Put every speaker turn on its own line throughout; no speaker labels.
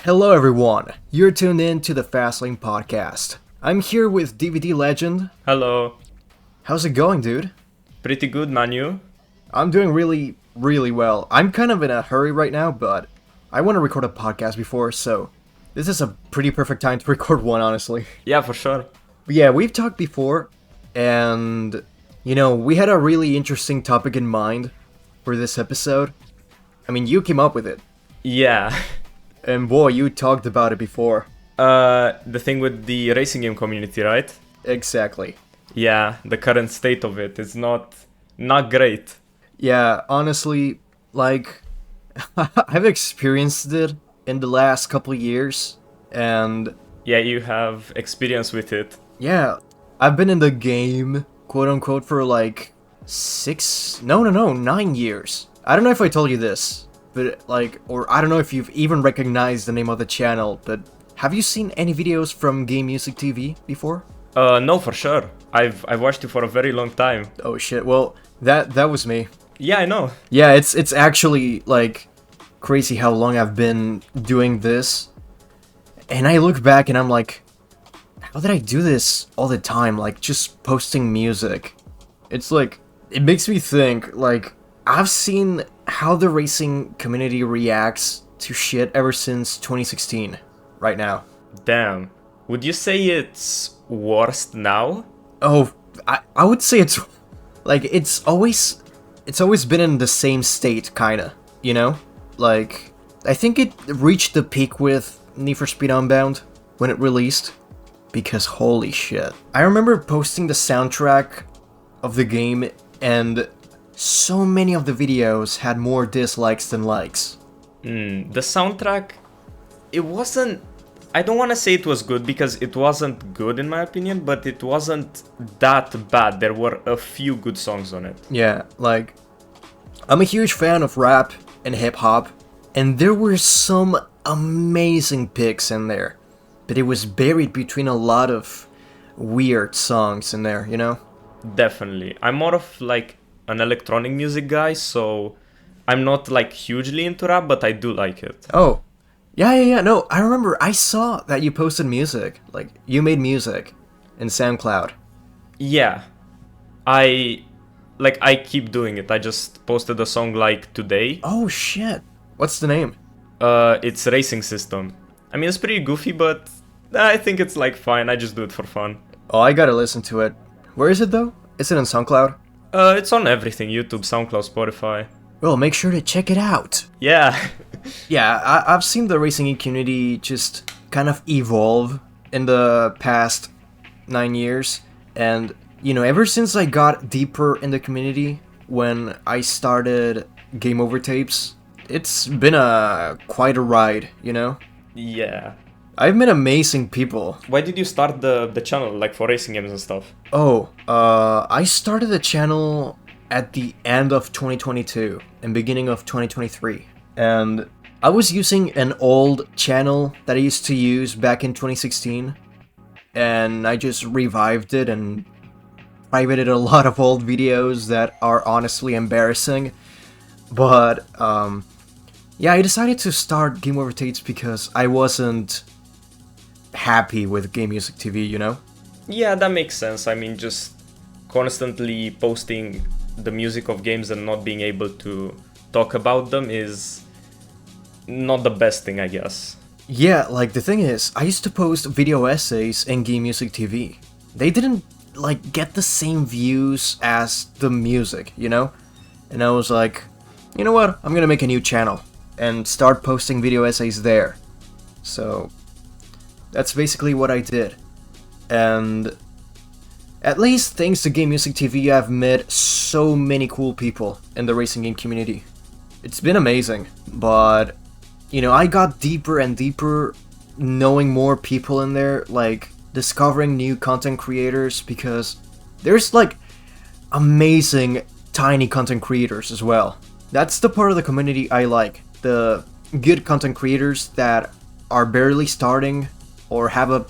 Hello everyone, you're tuned in to the Fastlane podcast. I'm here with dvdlegend.
Hello.
How's it going, dude?
Pretty good, Manu.
I'm doing really well. I'm kind of in a hurry right now, but I want to record a podcast before, so this is a pretty perfect time to record one, honestly.
Yeah, for sure.
But yeah, we've talked before, and we had a really interesting topic in mind for this episode. I mean, you came up with it,
Yeah.
and boy, you talked about it before.
The thing with the racing game community, right?
Exactly.
Yeah, the current state of it is not great.
Yeah, honestly, like, I've experienced it in the last couple years, and
Yeah, you have experience with it.
yeah, I've been in the game, quote unquote, for like 9 years. I don't know if I told you this, but or I don't know if you've even recognized the name of the channel, but have you seen any videos from Game Music TV before?
No, for sure. I've watched you for a very long time.
Oh shit, well, that was me.
Yeah, I know.
Yeah, it's actually, like, crazy how long I've been doing this. And I look back and I'm like, how did I do this all the time? Like, just posting music. It's like, it makes me think, like, I've seen how the racing community reacts to shit ever since 2016, right now.
Damn. Would you say it's worst now?
Oh, I would say it's, like, it's always been in the same state, kinda, you know? Like, I think it reached the peak with Need for Speed Unbound when it released, because holy shit. I remember posting the soundtrack of the game, and so many of the videos had more dislikes than likes.
The soundtrack, it wasn't... I don't want to say it was good because it wasn't good in my opinion, but it wasn't that bad. There were a few good songs on it.
Yeah, like, I'm a huge fan of rap and hip-hop, and there were some amazing picks in there, but it was buried between a lot of weird songs in there, you know?
Definitely. I'm more of like an electronic music guy, so I'm not like hugely into rap, but I do like it.
Oh, yeah, no, I remember I saw that you posted music, like, you made music in SoundCloud.
Yeah. I keep doing it. I just posted a song like today.
Oh shit, what's the name?
It's Racing System. I mean, it's pretty goofy, but I think it's like fine. I just do it for fun.
Oh, I gotta listen to it. Where is it though? Is it on SoundCloud?
It's on everything. YouTube, SoundCloud, Spotify.
Well, make sure to check it out.
Yeah.
Yeah, I've seen the racing community just kind of evolve in the past 9 years, and ever since I got deeper in the community, when I started Game Over Tapes, it's been quite a ride,
Yeah.
I've met amazing people.
Why did you start the channel, like for racing games and stuff?
Oh, I started the channel at the end of 2022 and beginning of 2023. And I was using an old channel that I used to use back in 2016. And I just revived it and privated a lot of old videos that are honestly embarrassing. But, yeah, I decided to start Game Over Tapes because I wasn't happy with Game Music TV,
Yeah, that makes sense. I mean, just constantly posting the music of games and not being able to talk about them is not the best thing, I guess.
Yeah, like, the thing is, I used to post video essays in Game Music TV. They didn't, like, get the same views as the music, And I was like, you know what, I'm gonna make a new channel and start posting video essays there. So, that's basically what I did. And at least thanks to Game Music TV, I've met so many cool people in the racing game community. It's been amazing, but, I got deeper and deeper, knowing more people in there, like, discovering new content creators, because there's, like, amazing tiny content creators as well. That's the part of the community I like, the good content creators that are barely starting or have a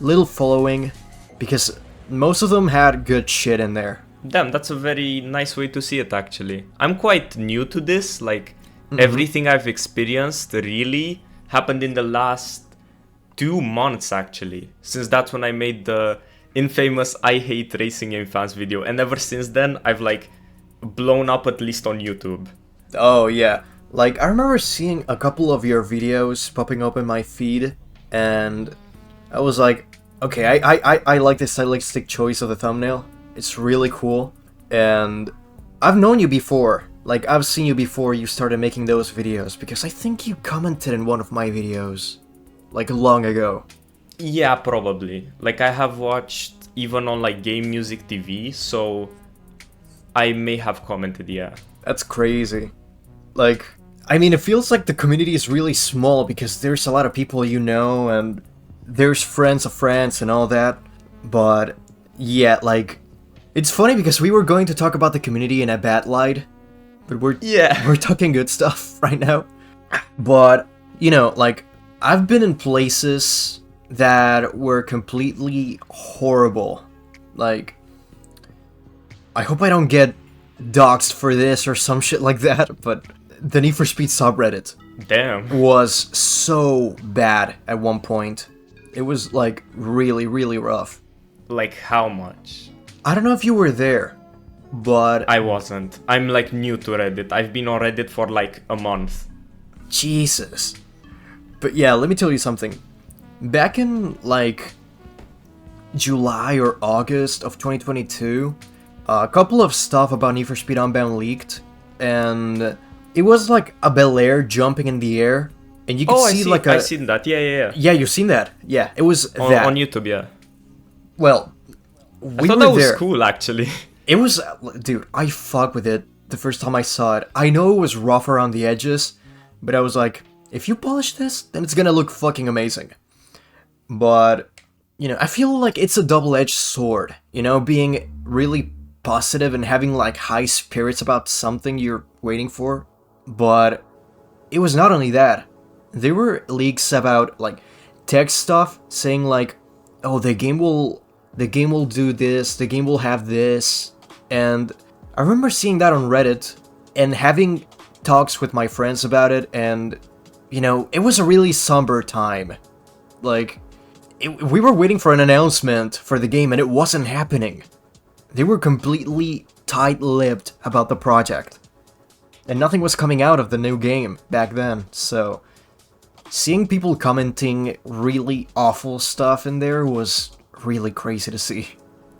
little following, because most of them had good shit in there.
Damn, that's a very nice way to see it, actually. I'm quite new to this, like, everything I've experienced really happened in the last 2 months actually, since that's when I made the infamous I hate racing game fans video, and ever since then I've like blown up at least on YouTube.
Oh yeah, like I remember seeing a couple of your videos popping up in my feed, and I was like, okay, I like this stylistic choice of the thumbnail. It's really cool, and I've known you before. Like, I've seen you before you started making those videos, because I think you commented in one of my videos, like, long ago.
Yeah, probably. Like, I have watched even on like Game Music TV, so I may have commented, yeah.
That's crazy. Like, I mean, it feels like the community is really small, because there's a lot of people you know, and there's friends of friends and all that, but yeah, like, it's funny because we were going to talk about the community in a bad light, but we're talking good stuff right now. But, you know, like, I've been in places that were completely horrible. Like, I hope I don't get doxxed for this or some shit like that, but the Need for Speed subreddit
Damn.
was so bad at one point. It was, like, really, really rough.
Like, how much?
I don't know if you were there, but
I wasn't. I'm like new to Reddit. I've been on Reddit for like a month.
Jesus. But yeah, let me tell you something. Back in like July or August of 2022, a couple of stuff about Need for Speed Unbound leaked, and it was like a Bel Air jumping in the air, and you could
I've seen that. Yeah.
Yeah, you've seen that. Yeah, it was
On, on YouTube, yeah.
Well,
I thought that was cool, actually.
It was, dude, I fucked with it the first time I saw it. I know it was rough around the edges, but I was like, if you polish this, then it's gonna look fucking amazing. But, you know, I feel like it's a double-edged sword, you know, being really positive and having like high spirits about something you're waiting for. But it was not only that. There were leaks about like tech stuff saying like, oh, the game will do this, the game will have this. And I remember seeing that on Reddit and having talks with my friends about it, and, you know, it was a really somber time. Like, we were waiting for an announcement for the game and it wasn't happening. They were completely tight-lipped about the project. And nothing was coming out of the new game back then, so seeing people commenting really awful stuff in there was really crazy to see.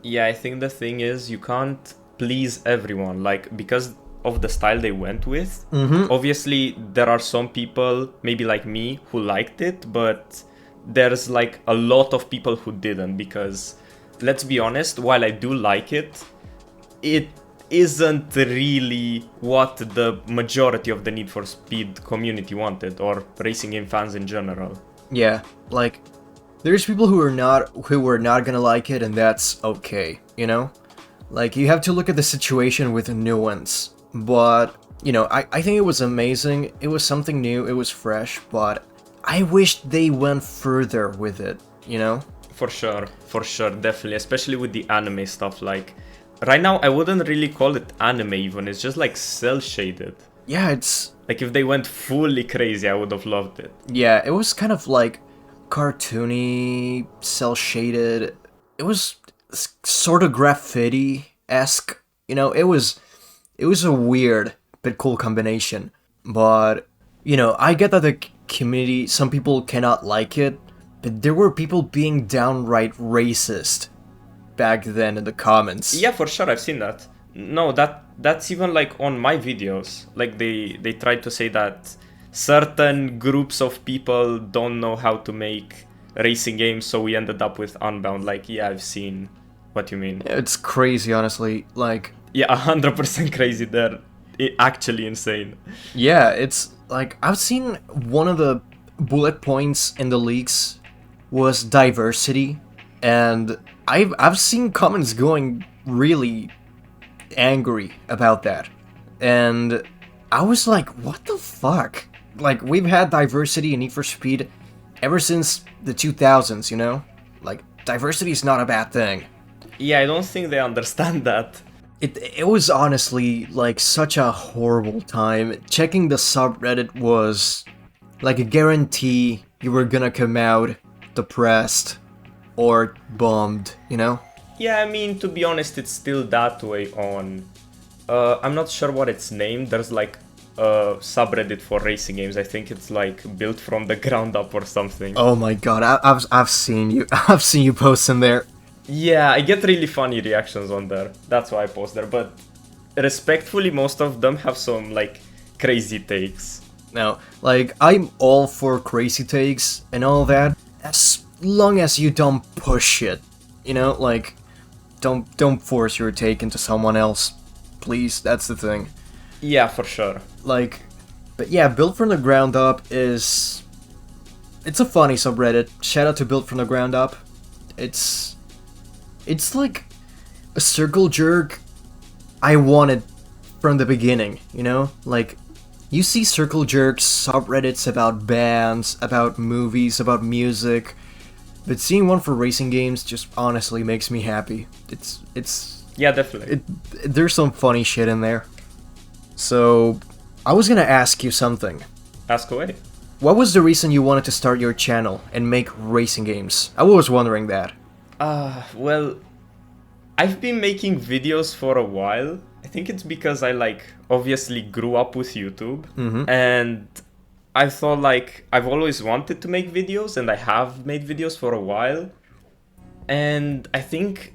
Yeah, I think the thing is, you can't please everyone, like, because of the style they went with. Obviously, there are some people, maybe like me, who liked it, but there's like a lot of people who didn't, because, let's be honest, while I do like it, it isn't really what the majority of the Need for Speed community wanted, or racing game fans in general.
Yeah, like, there's people who are not gonna like it, and that's okay, you know? Like, you have to look at the situation with nuance. But, you know, I think it was amazing. It was something new, it was fresh, but I wish they went further with it, you know?
For sure, definitely. Especially with the anime stuff, like, right now I wouldn't really call it anime even, it's just like cel-shaded.
Yeah, it's...
Like, if they went fully crazy, I would have loved it.
Yeah, it was kind of like cartoony, cel-shaded. It was sort of graffiti-esque, you know? It was a weird but cool combination. But, you know, I get that the community, some people cannot like it, but there were people being downright racist back then in the comments.
Yeah, for sure, I've seen that. No, that's even like on my videos. Like, they tried to say that certain groups of people don't know how to make racing games, so we ended up with Unbound. Like, yeah, I've seen what you mean.
It's crazy, honestly. Like,
yeah, 100% crazy. They're actually insane.
Yeah, it's like, I've seen one of the bullet points in the leaks was diversity, and I've seen comments going really angry about that, and I was like, what the fuck? Like, we've had diversity in Need for Speed ever since the 2000s, you know? Like, diversity is not a bad thing.
Yeah, I don't think they understand that.
It was honestly, like, such a horrible time. Checking the subreddit was Like a guarantee you were gonna come out depressed or bummed, you know?
Yeah, I mean, to be honest, it's still that way on... I'm not sure what it's named. There's like a subreddit for racing games. I think it's like built from the ground up or something.
Oh my god, I've seen you. I've seen you post in there.
Yeah, I get really funny reactions on there. That's why I post there. But respectfully, most of them have some like crazy takes.
Now, like, I'm all for crazy takes and all that, as long as you don't push it. You know, like, don't force your take into someone else. Please, that's the thing.
Yeah, for sure.
Like, but yeah, Built from the Ground Up is... It's a funny subreddit. Shout out to Built from the Ground Up. It's like a circle jerk I wanted from the beginning, you know? Like, you see circle jerks, subreddits about bands, about movies, about music, but seeing one for racing games just honestly makes me happy. It's
Yeah, definitely.
there's some funny shit in there. So, I was gonna ask you something.
Ask away.
What was the reason you wanted to start your channel and make racing games? I was wondering that.
Well, I've been making videos for a while. I think it's because I like obviously grew up with YouTube, and I thought like I've always wanted to make videos, and I have made videos for a while. And I think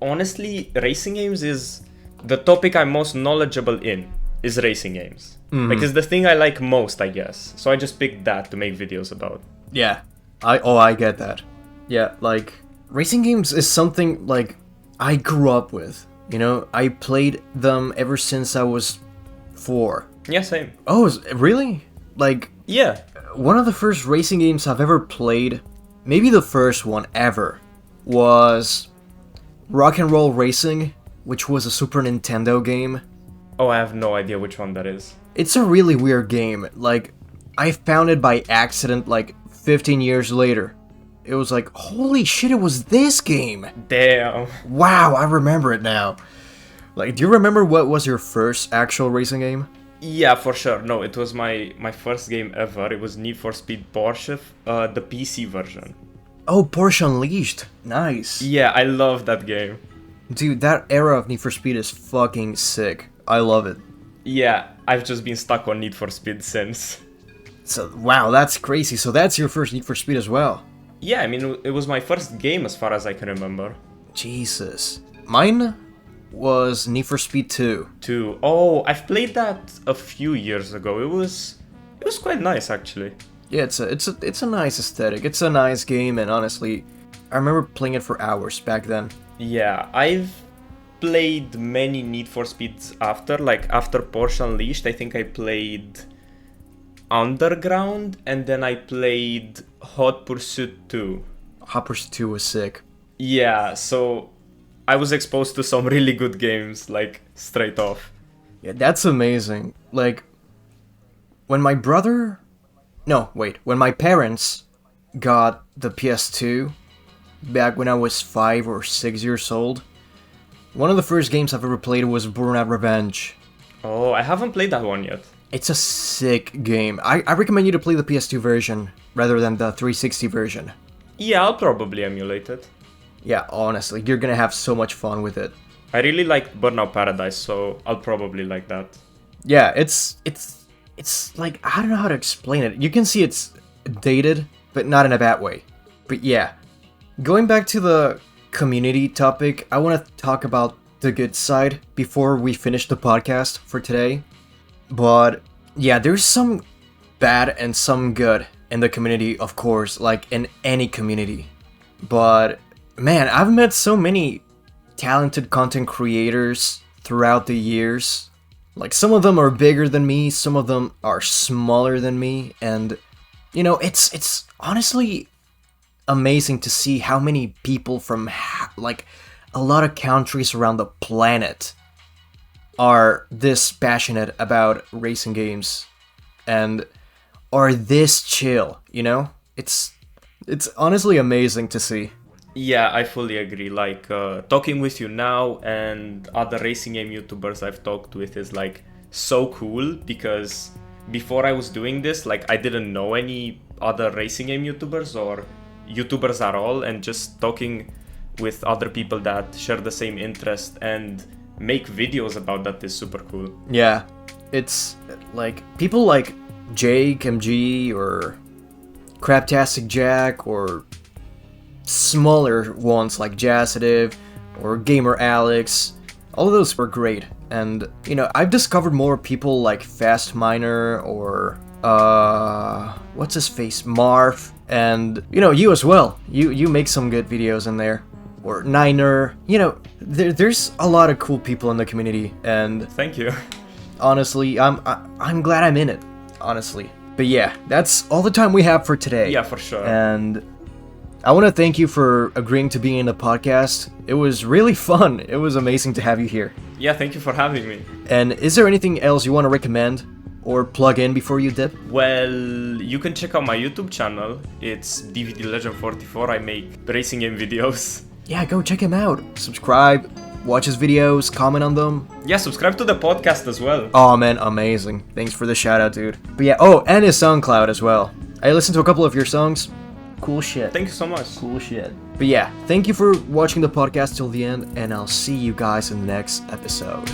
honestly, racing games is the topic I'm most knowledgeable in. Is racing games. Like it's the thing I like most, I guess. So I just picked that to make videos about.
Yeah. I get that. Yeah, like racing games is something like I grew up with. You know, I played them ever since I was 4.
Yeah, same.
Oh, really? Like,
Yeah.
one of the first racing games I've ever played, maybe the first one ever, was Rock and Roll Racing, which was a Super Nintendo game.
Oh, I have no idea which one that is.
It's a really weird game. Like, I found it by accident like 15 years later. It was like, holy shit, it was this game!
Damn.
Wow, I remember it now. Like, do you remember what was your first actual racing game?
Yeah, for sure. No, it was my first game ever. It was Need for Speed Porsche, the PC version.
Oh, Porsche Unleashed. Nice.
Yeah, I love that game.
Dude, that era of Need for Speed is fucking sick. I love it.
Yeah, I've just been stuck on Need for Speed since.
So, wow, that's crazy. So that's your first Need for Speed as well.
Yeah, I mean, it was my first game as far as I can remember.
Jesus. Mine was Need for Speed 2.
Oh, I've played that a few years ago. It was quite nice actually.
Yeah, it's a nice aesthetic. It's a nice game, and honestly, I remember playing it for hours back then.
Yeah, I've played many Need for Speeds after, like after Porsche Unleashed. I think I played Underground, and then I played Hot Pursuit 2.
Hot Pursuit 2 was sick.
Yeah, so I was exposed to some really good games, like straight off.
Yeah, that's amazing. Like, when my parents got the PS2 back when I was 5 or 6 years old, one of the first games I've ever played was Burnout Revenge.
Oh, I haven't played that one yet.
It's a sick game. I recommend you to play the PS2 version rather than the 360 version.
Yeah, I'll probably emulate it.
Yeah, honestly, you're gonna have so much fun with it.
I really liked Burnout Paradise, so I'll probably like that.
Yeah, it's like, I don't know how to explain it. You can see it's dated, but not in a bad way. But yeah, going back to the community topic, I want to talk about the good side before we finish the podcast for today. But yeah, there's some bad and some good in the community, of course, like in any community. But man, I've met so many talented content creators throughout the years. Like, some of them are bigger than me, some of them are smaller than me, and you know, it's honestly amazing to see how many people from like a lot of countries around the planet are this passionate about racing games and are this chill, you know? It's honestly amazing to see.
Yeah, I fully agree. Like, talking with you now and other racing game YouTubers I've talked with is like so cool, because before I was doing this, like I didn't know any other racing game YouTubers or YouTubers at all, and just talking with other people that share the same interest and make videos about that is super cool.
Yeah, it's like people like Jake MG or Craptastic Jack or smaller ones like Jazzative or Gamer Alex. All of those were great, and you know, I've discovered more people like Fast Miner or what's his face, Marv, and you know, you as well. You make some good videos in there. Or Niner, you know, there's a lot of cool people in the community, and
thank you.
Honestly, I'm glad I'm in it, honestly. But yeah, that's all the time we have for today.
Yeah, for sure.
And I want to thank you for agreeing to be in the podcast. It was really fun. It was amazing to have you here.
Yeah, thank you for having me.
And is there anything else you want to recommend or plug in before you dip?
Well, you can check out my YouTube channel. It's dvdlegend44. I make racing game videos.
Yeah, go check him out. Subscribe, watch his videos, comment on them.
Yeah, subscribe to the podcast as well.
Oh man, amazing. Thanks for the shout out, dude. But yeah, oh, and his SoundCloud as well. I listened to a couple of your songs. Cool shit.
Thank you so much.
Cool shit. But yeah, thank you for watching the podcast till the end, and I'll see you guys in the next episode.